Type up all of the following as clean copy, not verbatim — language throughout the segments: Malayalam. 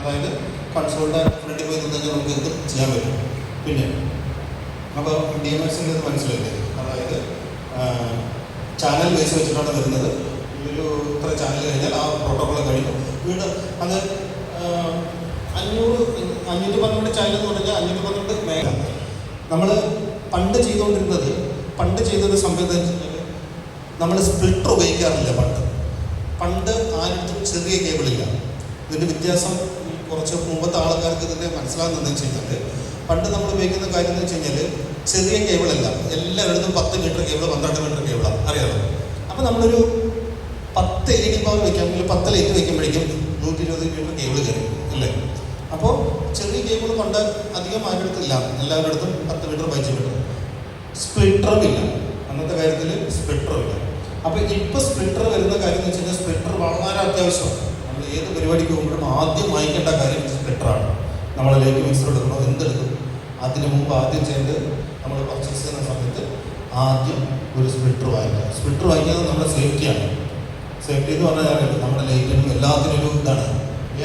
അതായത് കൺസോളിൻ്റെ ഫ്രണ്ടിൽ പോയി നിന്നെങ്കിൽ നമുക്ക് എന്തും ചെയ്യാൻ പറ്റും. പിന്നെ അപ്പോൾ DMXൻ്റെ ഇത് മനസ്സിലായില്ലേ, അതായത് ചാനൽ ബേസ് വെച്ചിട്ടാണ് വരുന്നത്. ഒരു ഇത്ര ചാനൽ കഴിഞ്ഞാൽ ആ പ്രോട്ടോക്കോൾ കഴിഞ്ഞു. വീണ്ടും അത് 512 ചാനൽ എന്ന് പറഞ്ഞാൽ 512 മേഖല. നമ്മൾ പണ്ട് ചെയ്തൊരു സംഭവം എന്ന് വെച്ചാൽ നമ്മൾ സ്പ്ലിറ്റർ ഉപയോഗിക്കാറില്ല. പണ്ട് ആരുടെ ചെറിയ കേബിളില്ല. ഇതിൻ്റെ വ്യത്യാസം കുറച്ച് മുമ്പത്തെ ആൾക്കാർക്ക് ഇതിൻ്റെ മനസ്സിലാകുന്നതെന്ന് വെച്ച് കഴിഞ്ഞാൽ, പണ്ട് നമ്മൾ ഉപയോഗിക്കുന്ന കാര്യം എന്ന് വെച്ച് കഴിഞ്ഞാൽ ചെറിയ കേബിളല്ല, എല്ലായിടത്തും 10 മീറ്റർ കേബിൾ 12 മീറ്റർ കേബിളാണ്, അറിയാമല്ലോ. അപ്പോൾ നമ്മളൊരു 10 LED പവർ വയ്ക്കാമെങ്കിൽ 10 ലൈറ്റ് വയ്ക്കുമ്പോഴേക്കും 120 മീറ്റർ കേബിൾ കയറി അല്ലേ. അപ്പോൾ ചെറിയ കേബിൾ കൊണ്ട് അധികം ആരുടെടുത്തില്ല, എല്ലാവരുടെ അടുത്തും 10 മീറ്റർ 15 മീറ്റർ. സ്പ്ലിറ്ററും ഇല്ല, അന്നത്തെ കാര്യത്തിൽ സ്പ്ലിറ്ററും ഇല്ല. അപ്പോൾ ഇപ്പോൾ സ്പ്ലിറ്റർ വരുന്ന കാര്യം എന്ന് വെച്ച് കഴിഞ്ഞാൽ സ്പ്ലിറ്റർ വളരെ അത്യാവശ്യമാണ്. നമ്മൾ ഏത് പരിപാടിക്ക് പോകുമ്പോഴും ആദ്യം വാങ്ങിക്കേണ്ട കാര്യം സ്പ്ലിറ്ററാണ്. നമ്മൾ ലൈറ്റ് മിക്സർ എടുക്കണോ എന്തെടുക്കും, അതിന് മുമ്പ് ആദ്യം ചെയ്ത് നമ്മൾ പർച്ചേസ് ചെയ്യുന്ന സമയത്ത് ആദ്യം ഒരു സ്പ്ലിറ്റർ വാങ്ങിക്കുക. സ്പ്ലിറ്റർ വാങ്ങിക്കുന്നത് നമ്മുടെ സേഫ്റ്റിയാണ്. സേഫ്റ്റി എന്ന് പറഞ്ഞാൽ നമ്മുടെ ലൈറ്റിനും എല്ലാത്തിനും ഒരു ഇതാണ്.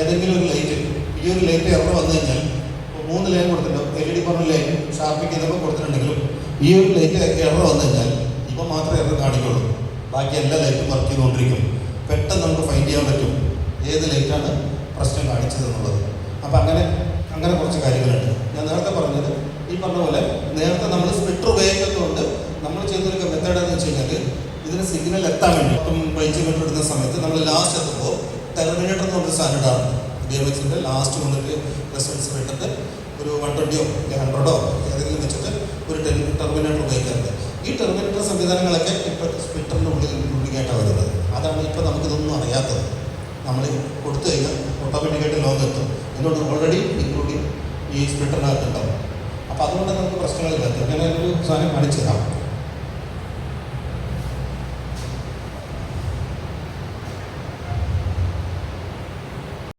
ഏതെങ്കിലും ഒരു ലൈറ്റ്, ഈ ഒരു ലൈറ്റ് എറർ വന്നു കഴിഞ്ഞാൽ 3 ലൈൻ കൊടുത്തിട്ടുണ്ടോ, LED പറഞ്ഞ ലൈൻ ഷാർപ്പിക്ക് ഇതൊക്കെ കൊടുത്തിട്ടുണ്ടെങ്കിലും ഈ ഒരു ലൈറ്റ് എറർ വന്നു കഴിഞ്ഞാൽ ഇപ്പം മാത്രമേ എറർ കാണിക്കുള്ളൂ, ബാക്കി എല്ലാ ലൈറ്റും വർക്ക് ചെയ്തുകൊണ്ടിരിക്കും. പെട്ടെന്ന് നമുക്ക് ഫൈൻഡ് ചെയ്യാൻ പറ്റും ഏത് ലൈറ്റാണ് പ്രശ്നം കാണിച്ചതെന്നുള്ളത്. അപ്പം അങ്ങനെ കുറച്ച് കാര്യങ്ങളുണ്ട്. ഞാൻ നേരത്തെ പറഞ്ഞത് ഈ പറഞ്ഞ പോലെ നേരത്തെ നമ്മൾ സ്പ്ലിറ്റർ ഉപയോഗിക്കുന്നതുകൊണ്ട് നമ്മൾ ചെയ്യുന്നൊരു മെത്തേഡ് എന്ന് വെച്ച് കഴിഞ്ഞാൽ ഇതിന് സിഗ്നൽ എത്താൻ വേണ്ടി 15 മീറ്റർ എടുക്കുന്ന സമയത്ത് നമ്മൾ ലാസ്റ്റ് എത്തുമ്പോൾ ടെർമിനേറ്റർ എന്ന് പറഞ്ഞ സാധനം ഇടാറുണ്ട്. DMXൻ്റെ ലാസ്റ്റ് വന്നിട്ട് റെസ്പോൺസ് ഇട്ടിട്ട് ഒരു 120 100 ഏതെങ്കിലും വെച്ചിട്ട് ഒരു ടെർമിനേറ്റർ ഉപയോഗിക്കാറുണ്ട്. ഈ ടെർമിനേറ്റർ സംവിധാനങ്ങളൊക്കെ ഇപ്പോൾ സ്പ്ലിറ്ററിൻ്റെ ഉള്ളിലേക്കായിട്ടാണ് വരുന്നത്. അതാണ് ഇപ്പോൾ നമുക്കിതൊന്നും അറിയാത്തത്. നമ്മൾ കൊടുത്തു കഴിഞ്ഞാൽ ഓട്ടോമാറ്റിക്കായിട്ട് ലോങ് എത്തും. എന്തുകൊണ്ട് ഓൾറെഡി ഇൻക്ലൂഡിങ് ഈ സ്പ്ലിറ്ററിനകത്ത് ഉണ്ടാവും. അപ്പോൾ അതുകൊണ്ട് നമുക്ക് പ്രശ്നങ്ങളില്ല. അങ്ങനെ ഒരു സാധനം കാണിച്ചു തരാം.